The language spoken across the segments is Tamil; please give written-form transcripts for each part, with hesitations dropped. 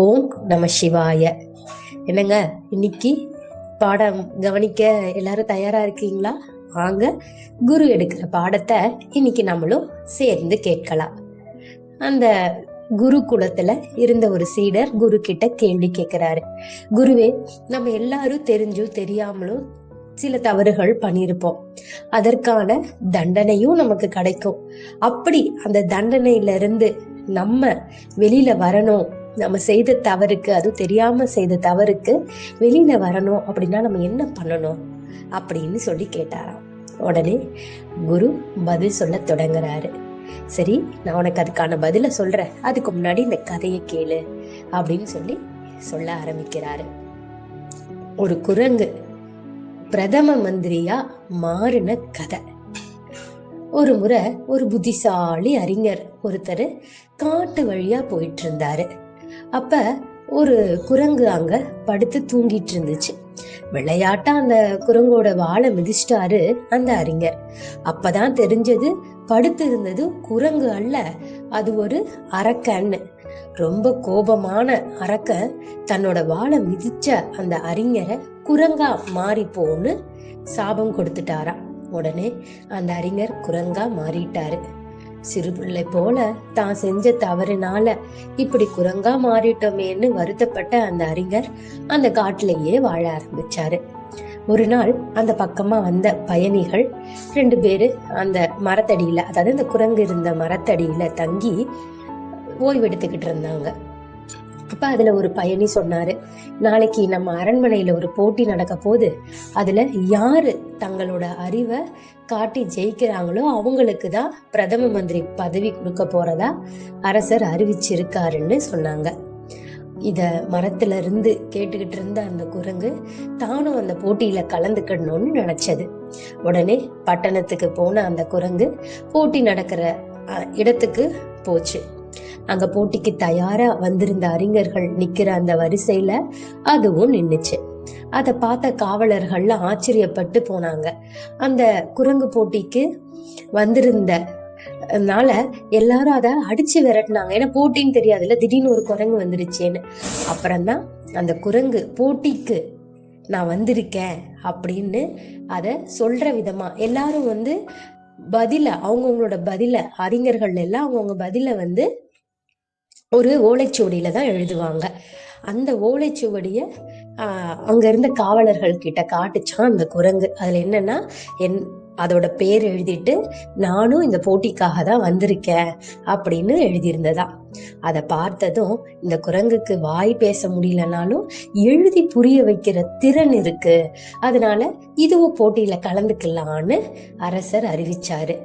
ஓம் நம சிவாய. என்னங்க, இன்னைக்கு பாடம் கவனிக்க எல்லாரும் தயாரா இருக்கீங்களா? வாங்க, குரு எடுக்கிற பாடத்தை இன்னைக்கு நம்மளும் சேர்ந்து கேட்கலாம். அந்த குருகுலத்துல இருந்த ஒரு சீடர் குரு கிட்ட கேள்வி கேட்கிறாரு. குருவே, நம்ம எல்லாரும் தெரிஞ்சும் தெரியாமலும் சில தவறுகள் பண்ணியிருப்போம். அதற்கான தண்டனையும் நமக்கு கிடைக்கும். அப்படி அந்த தண்டனையில இருந்து நம்ம வெளியில வரணும், நம்ம செய்த தவறுக்கு, அது தெரியாம செய்த தவறுக்கு வெளியில வரணும் அப்படின்னா நம்ம என்ன பண்ணணும் அப்படின்னு சொல்லி கேட்டாராம். உடனே குரு பதில் சொல்ல தொடங்குறாரு. சரி, நான் உனக்கு அதுக்கான பதில சொல்றேன், அதுக்கு முன்னாடி இந்த கதையை கேளு அப்படின்னு சொல்லி சொல்ல ஆரம்பிக்கிறாரு. ஒரு குரங்கு பிரதம மந்திரியா மாறின கதை. ஒரு முறை ஒரு புத்திசாலி அறிஞர் ஒருத்தர் காட்டு வழியா போயிட்டு இருந்தாரு. அப்ப ஒரு குரங்கு அங்க படுத்து தூங்கிட்டு இருந்துச்சு. விளையாட்டா அந்த குரங்கோட வாழை மிதிச்சிட்டாரு அந்த அறிஞர். அப்பதான் தெரிஞ்சது, படுத்து இருந்தது குரங்கு அல்ல, அது ஒரு அரக்கன்னு. ரொம்ப கோபமான அரக்கன் தன்னோட வாழை மிதிச்ச அந்த அறிஞரை குரங்கா மாறி போன்னு சாபம் கொடுத்துட்டாராம். உடனே அந்த அறிஞர் குரங்கா மாறிட்டாரு. சிறு பிள்ளை போல தான் செஞ்ச தவறுனால இப்படி குரங்கா மாறிட்டோமேன்னு வருத்தப்பட்ட அந்த அறிஞர் அந்த காட்டிலேயே வாழ ஆரம்பிச்சாரு. ஒரு நாள் அந்த பக்கமா வந்த பயணிகள் 2 பேரு அந்த மரத்தடியில, அதாவது இந்த குரங்கு இருந்த மரத்தடியில தங்கி ஓய்வெடுத்துக்கிட்டு இருந்தாங்க. அப்ப அதுல ஒரு பயணி சொன்னாரு, நாளைக்கு நம்ம அரண்மனையில ஒரு போட்டி நடக்க போது, அதுல யாரு தங்களோட அறிவை காட்டி ஜெயிக்கிறாங்களோ அவங்களுக்கு தான் பிரதம மந்திரி பதவி கொடுக்க போறதா அரசர் அறிவிச்சிருக்காருன்னு சொன்னாங்க. இத மரத்துல இருந்து கேட்டுக்கிட்டு இருந்த அந்த குரங்கு தானும் அந்த போட்டியில கலந்துக்கணும்னு நினைச்சது. உடனே பட்டணத்துக்கு போன அந்த குரங்கு போட்டி நடக்கிற இடத்துக்கு போச்சு. அங்க போட்டிக்கு தயாரா வந்திருந்த அறிஞர்கள் நிக்கிற அந்த வரிசையில அதுவும் நின்னுச்சு. அத பார்த்த காவலர்கள்லாம் ஆச்சரியப்பட்டு போனாங்க. அந்த குரங்கு போட்டிக்கு வந்திருந்தனால எல்லாரும் அத அடிச்சு விரட்டினாங்க. ஏன்னா போட்டின்னு தெரியாதுல்ல, திடீர்னு ஒரு குரங்கு வந்துருச்சேன்னு. அப்புறம்தான் அந்த குரங்கு போட்டிக்கு நான் வந்திருக்கேன் அப்படின்னு அத சொல்ற விதமா எல்லாரும் பதில, அவங்கவுங்களோட பதில, அறிஞர்கள் எல்லாம் அவங்கவுங்க பதில ஒரு ஓலைச்சுவடியில தான் எழுதுவாங்க. அந்த ஓலைச்சுவடிய அங்க இருந்த காவலர்கள் கிட்ட காட்டுச்சான் அந்த குரங்கு. அதுல என்னன்னா, அதோட பேர் எழுதிட்டு நானும் இந்த போட்டிக்காக தான் வந்திருக்கேன் அப்படின்னு எழுதியிருந்ததா. அதை பார்த்ததும் இந்த குரங்குக்கு வாய் பேச முடியலனாலும் எழுதி புரிய வைக்கிற திறன் இருக்கு, அதனால இதுவும் போட்டியில கலந்துக்கலான்னு அரசர் அறிவிச்சாரு.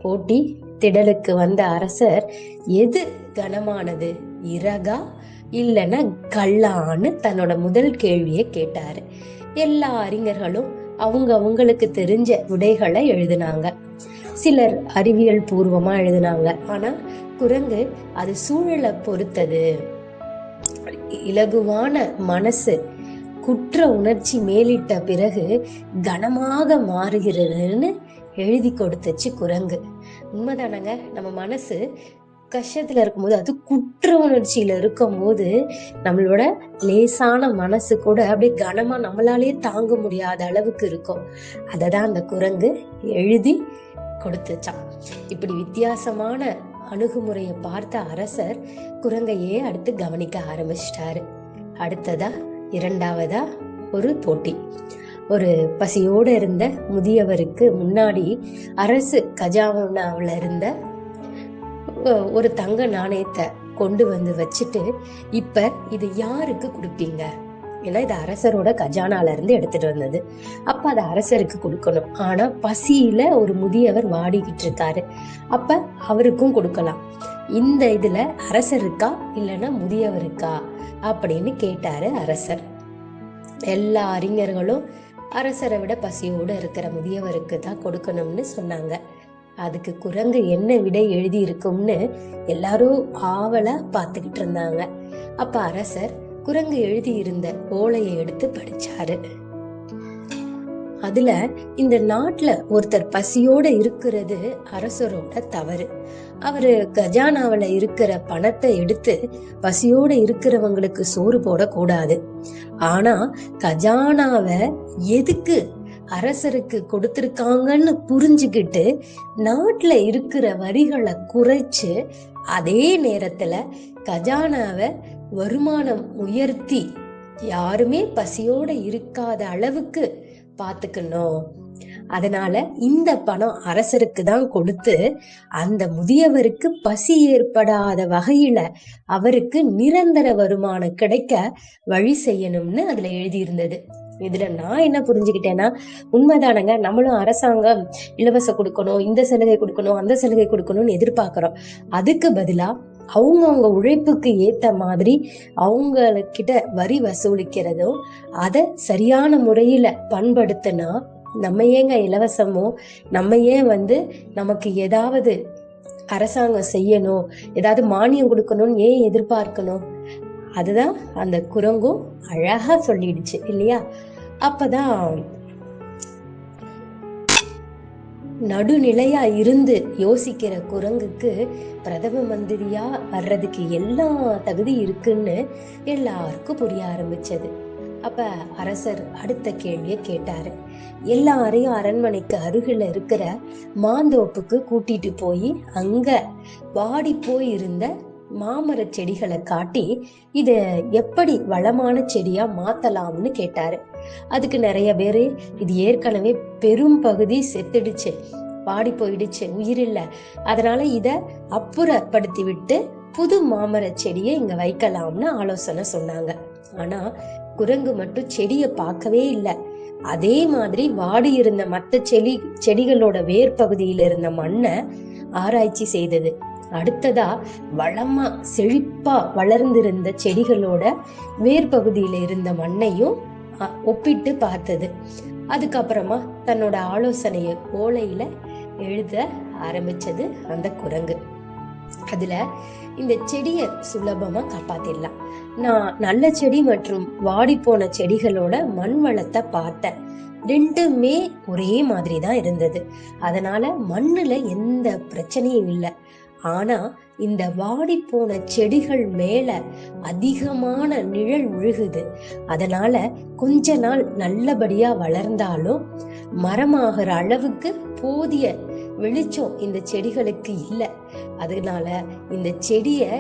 போட்டி திடலுக்கு வந்த அரசர் எது கனமானது, இறகா இல்லைன்னா கல்லான்னு தன்னோட முதல் கேள்வியை கேட்டாரு. எல்லா அறிஞர்களும் அவங்களுக்கு தெரிஞ்ச விடைகளை எழுதினாங்க. சிலர் அறிவியல் பூர்வமா எழுதினாங்க. ஆனா குரங்கு அது சூழலை பொறுத்தது, இலகுவான மனசு குற்ற உணர்ச்சி மேலிட்ட பிறகு கனமாக மாறுகிறதுன்னு எழுதி கொடுத்துச்சு குரங்கு. உண்மைதானங்க, நம்ம மனசு கஷ்டத்துல இருக்கும்போது, அது குற்ற உணர்ச்சியில இருக்கும் போது நம்மளோட லேசான மனசு கூட அப்படியே கனமா நம்மளாலேயே தாங்க முடியாத அளவுக்கு இருக்கும். அததான் அந்த குரங்கு எழுதி கொடுத்துச்சான். இப்படி வித்தியாசமான அணுகுமுறையை பார்த்த அரசர் குரங்கையே அடுத்து கவனிக்க ஆரம்பிச்சிட்டாரு. அடுத்ததா 2வதா ஒரு போட்டி. ஒரு பசியோடு இருந்த முதியவருக்கு முன்னாடி அரசு கஜானாவுல இருந்த ஒரு தங்க நாணயத்தை கொண்டு வச்சுட்டு, இப்ப இது யாருக்கு கொடுப்பீங்க? ஏன்னா இது அரசரோட கஜானால இருந்து எடுத்துட்டு வந்தது. அப்ப அதை அரசருக்கு கொடுக்கணும். ஆனா பசியில ஒரு முதியவர் வாடிக்கிட்டு இருக்காரு, அப்ப அவருக்கும் கொடுக்கலாம். இந்த இதுல அரசருக்கா இல்லைன்னா முதியவருக்கா அப்படின்னு கேட்டாரு அரசர். எல்லா அறிஞர்களும் அரசரை விட பசியோடு இருக்கிற முதியவருக்கு தான் கொடுக்கணும்னு சொன்னாங்க. அதுக்கு குரங்கு என்ன விடை எழுதி இருக்கும்னு எல்லாரும் ஆவலா பார்த்துக்கிட்டு இருந்தாங்க. அப்ப அரசர் குரங்கு எழுதி இருந்த ஓலையை எடுத்து படிச்சாரு. அதுல இந்த நாட்டுல ஒருத்தர் பசியோட இருக்கிறது அரசரோட தவறு. அவரு கஜானாவில இருக்கிற பணத்தை எடுத்து பசியோட இருக்கிறவங்களுக்கு சோறு போடக்கூடாது. ஆனா கஜானாவை எதுக்கு அரசருக்கு கொடுத்திருக்காங்கன்னு புரிஞ்சுக்கிட்டு நாட்டுல இருக்கிற வரிகளை குறைச்சு அதே நேரத்துல கஜானாவை வருமானம் உயர்த்தி யாருமே பசியோட இருக்காத அளவுக்கு பாத்துக்கணும். அதனால இந்த பணம் அரசருக்கு தான் கொடுத்து அந்த முதியவருக்கு பசி ஏற்படாத வகையில அவருக்கு நிரந்தர வருமானம் கிடைக்க வழி செய்யணும்னு அதுல எழுதியிருந்தது. இதுல நான் என்ன புரிஞ்சுக்கிட்டேன்னா, உண்மைதானங்க, நம்மளும் அரசாங்கம் இலவச கொடுக்கணும், இந்த சலுகை கொடுக்கணும், அந்த சலுகை கொடுக்கணும்னு எதிர்பார்க்கிறோம். அதுக்கு பதிலா அவங்கவுங்க உழைப்புக்கு ஏத்த மாதிரி அவங்கக்கிட்ட வரி வசூலிக்கிறதும் அதை சரியான முறையில பண்படுத்தினா நம்ம ஏங்க இலவசமோ, நம்ம ஏன் நமக்கு ஏதாவது அரசாங்கம் செய்யணும், ஏதாவது மானியம் கொடுக்கணும்னு ஏன் எதிர்பார்க்கணும்? அதுதான் அந்த குரங்கும் அழகா சொல்லிடுச்சு இல்லையா? அப்பதான் நடுநிலையா இருந்து யோசிக்கிற குரங்குக்கு பிரதம மந்திரியா வர்றதுக்கு எல்லா தகுதி இருக்குன்னு எல்லாருக்கும் புரிய ஆரம்பிச்சது. அப்ப அரசர் அடுத்த கேள்விய கேட்டாரு. எல்லாரையும் அரண்மனைக்கு அருகில இருக்கிற மாந்தோப்புக்கு கூட்டிட்டு போய் அங்க வாடி போய் இருந்த மாமர செடிகளை காட்டி இத எப்படி வளமான செடியா மாத்தலாம்னு கேட்டாரு. அதுக்கு நிறைய பேரு இது ஏற்கனவே பெரும் பகுதி செத்துடுச்சு, பாடி போயிடுச்சு, உயிரில்ல, அதனால இத அப்புறப்படுத்தி விட்டு புது மாமர செடியை இங்க வைக்கலாம்னு ஆலோசனை சொன்னாங்க. ஆனா குரங்கு மட்டும் செடிய பார்க்கவே இல்லை. அதே மாதிரி வாடி இருந்த மற்ற செடிகளோட வேர் பகுதியில இருந்த மண்ணை ஆராய்ச்சி செய்தது. அடுத்ததா வளமா செழிப்பா வளர்ந்திருந்த செடிகளோட வேர் பகுதியில இருந்த மண்ணையும் ஒப்பிட்டு பார்த்தது. அதுக்கப்புறமா தன்னோட ஆலோசனைய ஓலையில எழுத ஆரம்பிச்சது அந்த குரங்கு. அதுல இந்த செடிய சுலபமா காப்பாத்திடலாம். நான் நல்ல செடி மற்றும் வாடி போன செடிகளோட மண் வளத்தை பார்த்தேன். ரெண்டுமே ஒரே மாதிரி தான் இருந்தது. அதனால மண்ணுல எந்த பிரச்சனையும் இல்லை. ஆனா இந்த வாடி போன செடிகள் மேல அதிகமான நிழல் விழுகுது. அதனால கொஞ்ச நாள் நல்லபடியா வளர்ந்தாலும் மரமாகிற அளவுக்கு போதிய வெளிச்சம் இந்த செடிகளுக்கு இல்லை. அதனால இந்த செடிய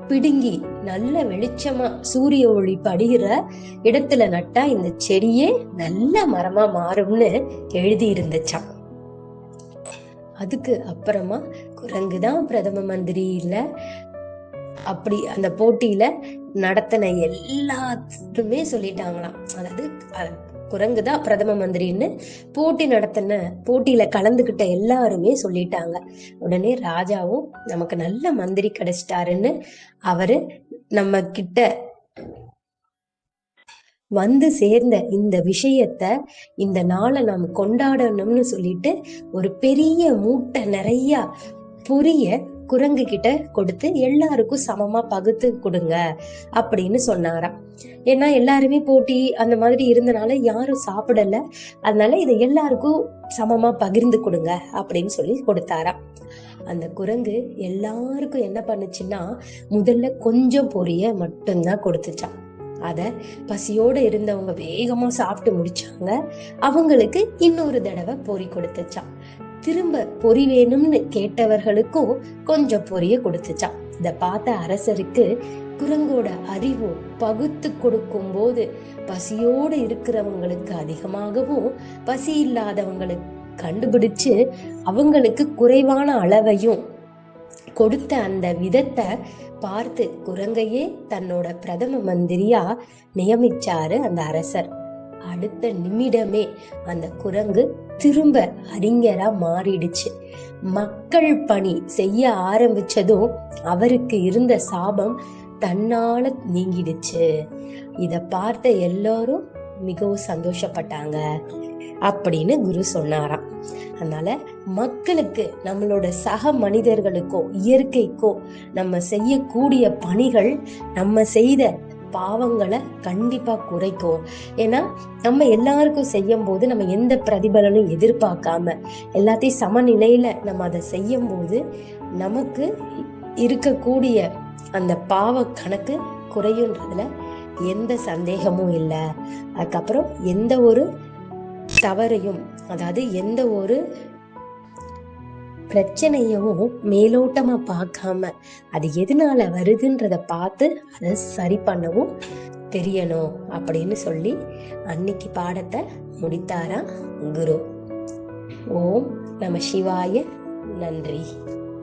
பிடுங்கி நல்ல வெளிச்சமா சூரிய ஒளி படுகிற இடத்துல நட்டா இந்த செடியே நல்ல மரமா மாறும்னு எழுதி இருந்துச்சான். அதுக்கு அப்புறமா குரங்குதான் பிரதம மந்திரி இல்ல, அப்படி அந்த போட்டியில நடத்தின எல்லாத்துமே சொல்லிட்டாங்களாம். அதாவது குரங்குதான் பிரதம மந்திரின்னு போட்டியில கலந்துகிட்ட எல்லாருமே சொல்லிட்டாங்க. உடனே ராஜாவும் நமக்கு நல்ல மந்திரி கிடைச்சிட்டாருன்னு அவரு நம்ம கிட்ட சேர்ந்த இந்த விஷயத்த இந்த நாளை நாம் கொண்டாடணும்னு சொல்லிட்டு ஒரு பெரிய மூட்டை நிறைய பொரிய குரங்கு கிட்ட கொடுத்து எல்லாருக்கும் சமமா பகுத்து கொடுங்க அப்படின்னு சொன்னாராம். ஏன்னா எல்லாருமே போட்டி அந்த மாதிரி இருந்தனால யாரும் சாப்பிடல, அதனால இதை எல்லாருக்கும் சமமா பகிர்ந்து கொடுங்க அப்படின்னு சொல்லி கொடுத்தாராம். அந்த குரங்கு எல்லாருக்கும் என்ன பண்ணுச்சுன்னா முதல்ல கொஞ்சம் பொரிய மட்டும்தான் கொடுத்துச்சான். அத பசியோட இருந்தவங்க வேகமா சாப்பிட்டு முடிச்சாங்க. அவங்களுக்கு இன்னொரு தடவை பொறி கொடுத்துச்சான். திரும்ப பொறி வேணும்னு கேட்டவர்களுக்கும் கொஞ்சம் பொரிய கொடுத்துச்சான். இத பார்த்த அரசருக்கு குரங்கோட அறிவு பகுத்து கொடுக்கும் போது பசியோட இருக்கிறவங்களுக்கு அதிகமாகவும் பசி இல்லாதவங்களுக்கு கண்டுபிடிச்சு அவங்களுக்கு குறைவான அளவையும் கொடுத்த அந்த விதத்தை பார்த்து குரங்கையே தன்னோட பிரதம மந்திரியா நியமிச்சாரு அந்த அரசர். அடுத்த நிமிடமே அந்த குரங்கு திரும்ப அறிஞரா மாறிடுச்சு. மக்கள் பணி செய்ய ஆரம்பிச்சதும் அவருக்கு இருந்த சாபம் தன்னால நீங்கிடுச்சு. இத பார்த்த எல்லாரும் மிகவும் சந்தோஷப்பட்டாங்க அப்படின்னு குரு சொன்னாராம். அதனால மக்களுக்கு, நம்மளோட சக மனிதர்களுக்கோ இயற்கைக்கோ நம்ம செய்யக்கூடிய பணிகள் நம்ம செய்த பாவங்களை கண்டிப்பா குறைக்கும். ஏன்னா நம்ம எல்லாருக்கும் செய்யும் போது நம்ம எந்த பிரதிபலனும் எதிர்பார்க்காம எல்லாத்தையும் சமநிலையில நம்ம அதை செய்யும் போது நமக்கு இருக்கக்கூடிய அந்த பாவ கணக்கு குறையுன்றதுல எந்த சந்தேகமும் இல்லை. அதுக்கப்புறம் எந்த ஒரு தவறையும், அதாவது எந்த ஒரு பிரச்சனையும் மேலோட்டமா பார்க்காம அது எதனால வருதுன்றத பார்த்து அதை சரி பண்ணவும் தெரியணும் அப்படின்னு சொல்லி அன்னைக்கு பாடத்தை முடித்தாரா குரு. ஓம் நம சிவாய. நன்றி.